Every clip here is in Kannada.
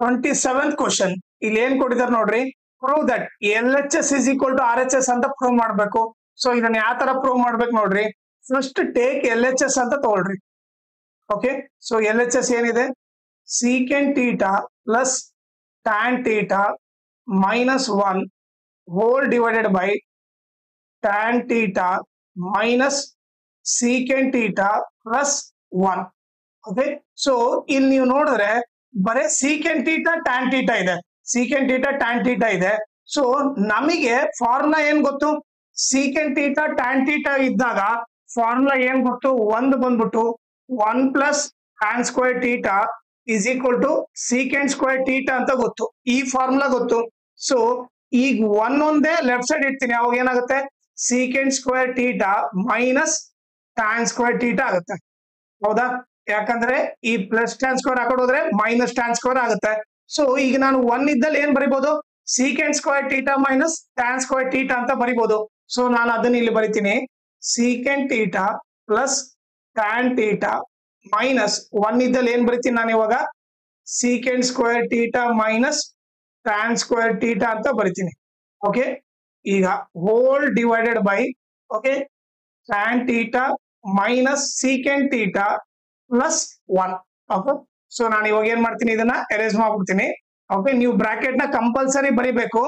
27th ಕ್ವಶನ್ ಇಲ್ಲಿ ಏನ್ ಕೊಟ್ಟಿದ್ದಾರೆ ನೋಡ್ರಿ, prove that LHS is equal to RHS ಅಂತ ಪ್ರೂವ್ ಮಾಡ್ಬೇಕು. ಸೊ ಇದನ್ನ ಯಾವ ತರ ಪ್ರೂವ್ ಮಾಡ್ಬೇಕು ನೋಡ್ರಿ, ಫಸ್ಟ್ ಟೇಕ್ LHS ಅಂತ ತಗೊಳ್ರಿ. ಓಕೆ, ಸೊ LHS ಏನಿದೆ, secant theta plus tan theta minus 1 whole divided by tan theta minus secant theta plus 1. Okay, so ಇಲ್ಲಿ ನೀವು ನೋಡಿದ್ರೆ ಬರೇ secant theta tan theta ಇದೆ, secant theta tan theta ಇದೆ. ಸೊ ನಮಗೆ ಫಾರ್ಮುಲಾ ಏನ್ ಗೊತ್ತು, secant theta tan theta ಇದ್ದಾಗ ಫಾರ್ಮುಲಾ ಏನ್ ಗೊತ್ತು, ಒಂದು ಬಂದ್ಬಿಟ್ಟು 1 plus tan square theta is equal to secant square theta ಅಂತ ಗೊತ್ತು, ಈ ಫಾರ್ಮುಲಾ ಗೊತ್ತು. ಸೊ ಈಗ ಒಂದೊಂದೇ ಲೆಫ್ಟ್ ಸೈಡ್ ಇಡ್ತೀನಿ, ಅವಾಗ ಏನಾಗುತ್ತೆ, secant square theta minus tan square theta ಆಗುತ್ತೆ. ಹೌದಾ, ಯಾಕಂದ್ರೆ ಈ ಪ್ಲಸ್ ಟ್ಯಾನ್ ಸ್ಕ್ವೇರ್ ಹಾಕೊಂಡು ಹೋದ್ರೆ ಮೈನಸ್ ಟ್ಯಾನ್ ಸ್ಕ್ವೇರ್ ಆಗುತ್ತೆ. ಸೊ ಈಗ ನಾನು ಒನ್ ಇದ್ದಲ್ಲಿ ಏನ್ ಬರಿಬಹುದು, secant square theta minus tan square theta ಅಂತ ಬರಿಬಹುದು. ಸೊ ನಾನು ಅದನ್ನ ಇಲ್ಲಿ ಬರಿತೀನಿ, secant theta plus tan theta minus one ಇದ್ದಲ್ಲಿ ಏನ್ ಬರಿತೀನಿ ನಾನು ಇವಾಗ, secant square theta minus tan square theta ಅಂತ ಬರಿತೀನಿ. ಓಕೆ, ಈಗ hole divided by okay tan theta minus secant theta plus 1. Okay, so ನಾನು ಇವಾಗ ಏನ್ ಮಾಡ್ತೀನಿ, ಇದನ್ನ ಎರೇಸ್ ಮಾಡ್ಬಿಡ್ತೀನಿ. ಓಕೆ, ನೀವು ಬ್ರಾಕೆಟ್ ನ ಕಂಪಲ್ಸರಿ ಬರಿಬೇಕು.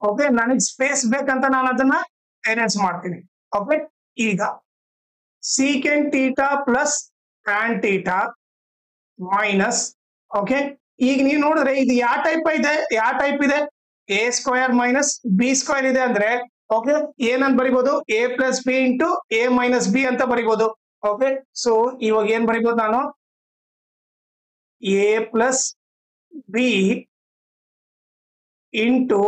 ಓಕೆ, ನನಗೆ ಸ್ಪೇಸ್ ಬೇಕಂತ ನಾನು ಅದನ್ನ ಎರೇಸ್ ಮಾಡ್ತೀನಿ. ಓಕೆ, ಈಗ secant theta plus tan theta minus okay, ಈಗ ನೀವು ನೋಡಿದ್ರೆ ಇದು ಯಾವ ಟೈಪ್ ಇದೆ, a square minus b square ಇದೆ ಅಂದ್ರೆ ಓಕೆ ಏನಂತ ಬರಿಬಹುದು, a plus B into a minus B ಅಂತ ಬರಿಬಹುದು. ಓಕೆ, ಸೊ ಇವಾಗ ಏನ್ ಬರಿಬಹುದು ನಾನು, a plus B into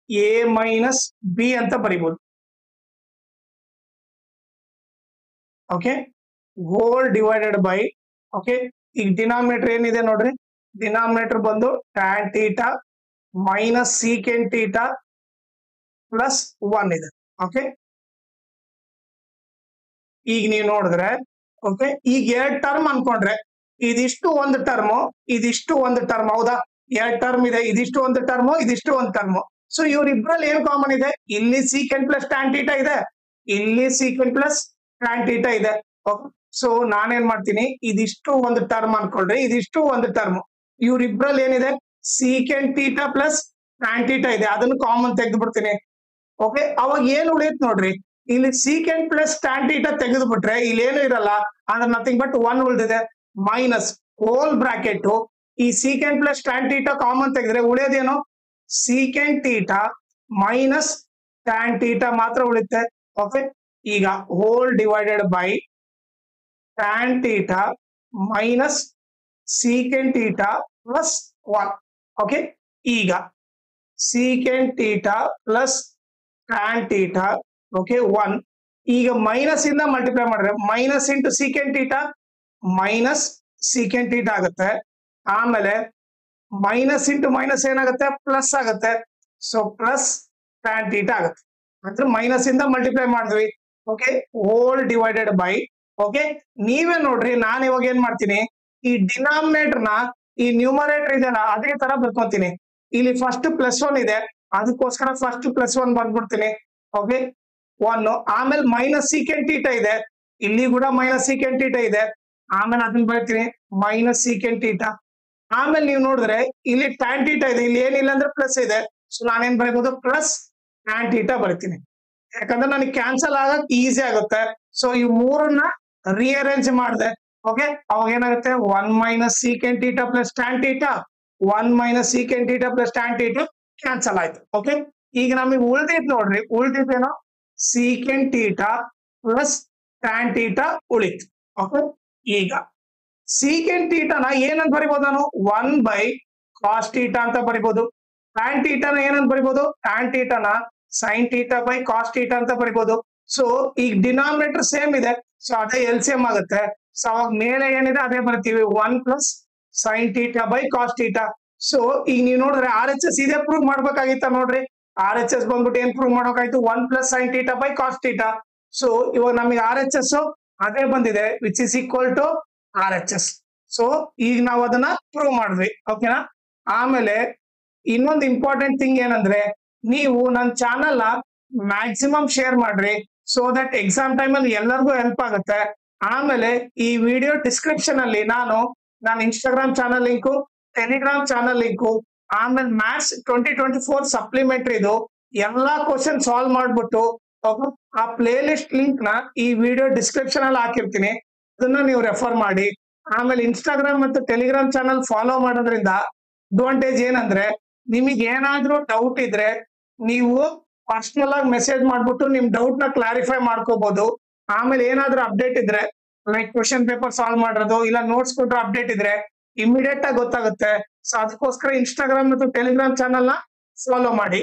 a minus B ಅಂತ ಬರಿಬಹುದು. Okay, whole divided by okay, ಈಗ ಡಿನಾಮಿನೇಟರ್ ಏನಿದೆ ನೋಡ್ರಿ, ಡಿನಾಮಿನೇಟರ್ ಬಂದು tan theta ಮೈನಸ್ secant theta ಪ್ಲಸ್ 1 ಇದೆ. ಓಕೆ, ಈಗ ನೀವು ನೋಡಿದ್ರೆ ಓಕೆ, ಈಗ ಎರಡು ಟರ್ಮ್ ಅನ್ಕೊಂಡ್ರೆ ಇದಿಷ್ಟು ಒಂದು ಟರ್ಮ್, ಇದಿಷ್ಟು ಒಂದು ಟರ್ಮ್, ಹೌದಾ, ಎರಡು ಟರ್ಮ್ ಇದೆ, ಇದಿಷ್ಟು ಒಂದು ಟರ್ಮ್, ಇದಿಷ್ಟು ಒಂದು ಟರ್ಮ್. ಸೊ ಇವ್ರಿಬ್ರಲ್ಲಿ ಏನ್ ಕಾಮನ್ ಇದೆ, ಇಲ್ಲಿ secant ಪ್ಲಸ್ tan theta ಇದೆ, ಇಲ್ಲಿ secant ಪ್ಲಸ್ tan theta ಇದೆ. ಸೊ ನಾನೇನ್ ಮಾಡ್ತೀನಿ, ಇದಿಷ್ಟು ಒಂದು ಟರ್ಮ್ ಅನ್ಕೊಂಡ್ರೆ ಇದಿಷ್ಟು ಒಂದು ಟರ್ಮ್, ಇವ್ರಿಬ್ರಲ್ಲಿ ಏನಿದೆ secant theta plus tan theta ಇದೆ, ಅದನ್ನು ಕಾಮನ್ ತೆಗೆದು ಬಿಡ್ತೀನಿ. ಓಕೆ, ಅವಾಗ ಏನ್ ಉಳಿಯುತ್ತೆ ನೋಡ್ರಿ, ಇಲ್ಲಿ secant ಪ್ಲಸ್ tan theta ತೆಗೆದು ಬಿಟ್ರೆ ಇಲ್ಲಿ ಏನು ಇರಲ್ಲ, ಅಂದ್ರೆ ನಥಿಂಗ್ ಬಟ್ 1 ಉಳಿದಿದೆ, ಮೈನಸ್ ಹೋಲ್ ಬ್ರಾಕೆಟ್ ಈ secant plus tan theta common ತೆಗೆದ್ರೆ ಉಳಿಯೋದೇನು, secant theta minus tan theta ಮಾತ್ರ ಉಳಿಯುತ್ತೆ. ಓಕೆ, ಈಗ hole divided by tan theta ಮೈನಸ್ secant theta ಪ್ಲಸ್ 1. ಓಕೆ, ಈಗ secant theta plus tan theta okay 1, ಈಗ ಮೈನಸ್ ಇಂದ ಮಲ್ಟಿಪ್ಲೈ ಮಾಡಿದ್ರೆ ಮೈನಸ್ ಇಂಟು secant theta ಮೈನಸ್ secant theta ಆಗುತ್ತೆ, ಆಮೇಲೆ ಮೈನಸ್ ಇಂಟು ಮೈನಸ್ ಏನಾಗುತ್ತೆ, ಪ್ಲಸ್ ಆಗುತ್ತೆ. ಸೊ ಪ್ಲಸ್ tan theta ಆಗುತ್ತೆ, ಅಂದ್ರೆ ಮೈನಸ್ ಇಂದ ಮಲ್ಟಿಪ್ಲೈ ಮಾಡಿದ್ವಿ. Okay, whole divided by okay, ನೀವೇ ನೋಡ್ರಿ, ನಾನು ಇವಾಗ ಏನ್ ಮಾಡ್ತೀನಿ, ಈ ಡಿನಾಮಿನೇಟರ್ ನ ಈ ನ್ಯೂಮರೇಟರ್ ಇದೆಯಲ್ಲ ಅದೇ ತರ ಬರ್ಕೊಂತೀನಿ. ಇಲ್ಲಿ ಫಸ್ಟ್ ಪ್ಲಸ್ 1 ಇದೆ, ಅದಕ್ಕೋಸ್ಕರ ಫಸ್ಟ್ ಪ್ಲಸ್ 1 ಬಂದ್ಬಿಡ್ತೀನಿ. ಓಕೆ, 1, ಆಮೇಲೆ ಮೈನಸ್ secant theta ಇದೆ, ಇಲ್ಲಿ ಕೂಡ ಮೈನಸ್ secant theta ಇದೆ, ಆಮೇಲೆ ಅದನ್ನ ಬರ್ತೀನಿ ಮೈನಸ್ secant theta. ಆಮೇಲೆ ನೀವು ನೋಡಿದ್ರೆ ಇಲ್ಲಿ tan theta ಇದೆ, ಇಲ್ಲಿ ಏನಿಲ್ಲ ಅಂದ್ರೆ ಪ್ಲಸ್ ಇದೆ. ಸೊ ನಾನೇನ್ ಬರೀಬಹುದು, ಪ್ಲಸ್ tan theta ಬರ್ತೀನಿ, ಯಾಕಂದ್ರೆ ನನಗೆ ಕ್ಯಾನ್ಸಲ್ ಆಗಕ್ ಈಸಿ ಆಗುತ್ತೆ. ಸೊ ಈ ಮೂರನ್ನ ರಿಅರೇಂಜ್ ಮಾಡಿದೆ. ಓಕೆ, ಅವಾಗ ಏನಾಗುತ್ತೆ, 1 minus secant theta plus tan theta, 1 minus secant theta plus tan theta cancel ಆಯ್ತು. ಓಕೆ, ಈಗ ನಮಗೆ ಉಳಿದಿದ್ ನೋಡ್ರಿ, ಉಳಿದಿದ್ದೇನೋ secant theta plus tan theta ಉಳಿತು. ಓಕೆ, ಈಗ secant theta ನ ಏನಂತ ಬರಿಬಹುದು ನಾನು, 1 ಬೈ cos theta ಅಂತ ಬರಿಬಹುದು. tan theta ನ ಏನಂತ ಬರಿಬಹುದು, tan theta ನ sin theta by cos theta ಅಂತ ಬರಿಬಹುದು. ಸೊ ಈಗ ಡಿನಾಮಿನೇಟರ್ ಸೇಮ್ ಇದೆ, ಸೊ ಅದೇ LCM ಆಗುತ್ತೆ. ಸೊ ಅವಾಗ ಮೇಲೆ ಏನಿದೆ ಅದೇ ಬರ್ತೀವಿ, 1 plus sin theta by cos theta. So ಈಗ ನೀವು ನೋಡಿದ್ರೆ RHS ಇದೇ ಪ್ರೂವ್ ಮಾಡ್ಬೇಕಾಗಿತ್ತ ನೋಡ್ರಿ, RHS ಬಂದ್ಬಿಟ್ಟು ಏನ್ ಪ್ರೂವ್ ಮಾಡೋಕಾಯ್ತು, 1 plus sin theta by cos theta. So ಇವಾಗ ನಮಗೆ RHS ಅದೇ ಬಂದಿದೆ, which is equal to RHS. So ಈಗ ನಾವು ಅದನ್ನ ಪ್ರೂವ್ ಮಾಡಿದ್ವಿ. ಓಕೆನಾ? ಆಮೇಲೆ ಇನ್ನೊಂದು ಇಂಪಾರ್ಟೆಂಟ್ ಥಿಂಗ್ ಏನಂದ್ರೆ, ನೀವು ನನ್ನ ಚಾನಲ್ ಮ್ಯಾಕ್ಸಿಮಮ್ ಶೇರ್ ಮಾಡ್ರಿ, ಸೊ ದಟ್ ಎಕ್ಸಾಮ್ ಟೈಮ್ ಅಲ್ಲಿ ಎಲ್ಲರಿಗೂ ಹೆಲ್ಪ್ ಆಗುತ್ತೆ. ಆಮೇಲೆ ಈ ವಿಡಿಯೋ ಡಿಸ್ಕ್ರಿಪ್ಷನ್ ಅಲ್ಲಿ ನಾನು Instagram channel link, Telegram channel link, ಆಮೇಲೆ ಮ್ಯಾಥ್ಸ್ 2024 ಸಪ್ಲಿಮೆಂಟರಿ ಇದು ಎಲ್ಲಾ ಕ್ವಶನ್ ಸಾಲ್ವ್ ಮಾಡ್ಬಿಟ್ಟು ಆ ಪ್ಲೇ ಲಿಸ್ಟ್ ಲಿಂಕ್ ನ ಈ ವಿಡಿಯೋ ಡಿಸ್ಕ್ರಿಪ್ಷನ್ ಅಲ್ಲಿ ಹಾಕಿರ್ತೀನಿ, ಅದನ್ನ ನೀವು ರೆಫರ್ ಮಾಡಿ. ಆಮೇಲೆ ಇನ್ಸ್ಟಾಗ್ರಾಮ್ ಮತ್ತು ಟೆಲಿಗ್ರಾಮ್ ಚಾನಲ್ ಫಾಲೋ ಮಾಡೋದ್ರಿಂದ ಅಡ್ವಾಂಟೇಜ್ ಏನಂದ್ರೆ, ನಿಮಗೆ ಏನಾದ್ರೂ ಡೌಟ್ ಇದ್ರೆ ನೀವು ಪರ್ಸನಲ್ ಆಗಿ ಮೆಸೇಜ್ ಮಾಡ್ಬಿಟ್ಟು ನಿಮ್ ಡೌಟ್ ನ ಕ್ಲಾರಿಫೈ ಮಾಡ್ಕೋಬಹುದು. ಆಮೇಲೆ ಏನಾದ್ರೂ ಅಪ್ಡೇಟ್ ಇದ್ರೆ ಲೈಕ್ ಕ್ವಶನ್ ಪೇಪರ್ ಸಾಲ್ವ್ ಮಾಡೋದು ಇಲ್ಲ ನೋಟ್ಸ್ ಕೊಟ್ಟರೆ ಅಪ್ಡೇಟ್ ಇದ್ರೆ ಇಮಿಡಿಯೇಟ್ ಆಗಿ ಗೊತ್ತಾಗುತ್ತೆ. ಸೊ ಅದಕ್ಕೋಸ್ಕರ ಇನ್ಸ್ಟಾಗ್ರಾಮ್ ಮತ್ತು ಟೆಲಿಗ್ರಾಮ್ ಚಾನಲ್ ನ ಫಾಲೋ ಮಾಡಿ.